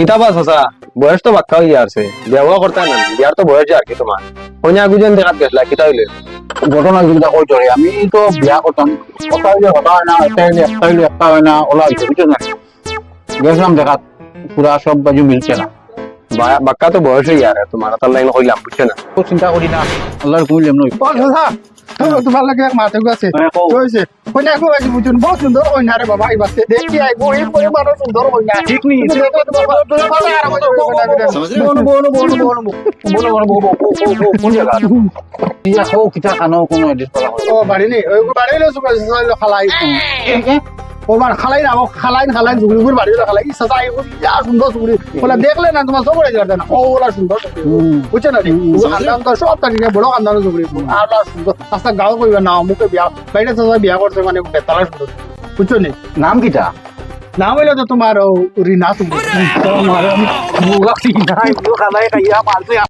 কিতাব আছে বয়স তো বাক্কা হয়ে আছে বিয়া করতে না বিয়ার তো বয়স আর কি তোমার কন্যা গুজন দেখাত গেছলা কিতা হইলে ঘটনা যেটা কই চলে আমি তো বিয়া করতাম কথা হইলে কথা হয় না একটা হইলে একটা হয় না ওলা হইছে বুঝছো না গেছিলাম দেখাত পুরা সব বাজু মিলছে না বাক্কা তো বয়স হয়ে আর তোমার তার লাইন কইলাম বুঝছো না তো চিন্তা করি না আল্লাহর কইলাম নই তোমার লাগে এক মাথা আছে হয়েছে কইনা কো আছে বুঝুন বহুত সুন্দর কইনা রে বাবা এই বাচ্চা দেখি আইবো এই পরে মানুষ সুন্দর কইনা ঠিক নি দেখলে তোমার ভালো আর কোন জায়গা ইয়া খাও কিতা খানো কোনো এডিট করা হয় ও বাড়ি নেই ওই বাড়ি লো সুপার খালাই ও বার খালাই না ও খালাই জুগুর বাড়ি লো খালাই সাজা আইবো ইয়া সুন্দর সুগুরি বলে দেখলে না তোমার সব করে যাবে না ও ওলা সুন্দর বুঝছ না রে ও খানদান তো সব তাকে বড় খানদান জুগুরি আর লা সুন্দর আস্তা গাও কইবা না মুকে বিয়া বাইরে সাজা বিয়া করতে মানে বেতালা সুন্দর বুঝছ নি নাম কিটা নাম হইলো তো তোমার রিনা তুমি তোমার মুগা কি নাই মুগা খালাই খাইয়া মারছে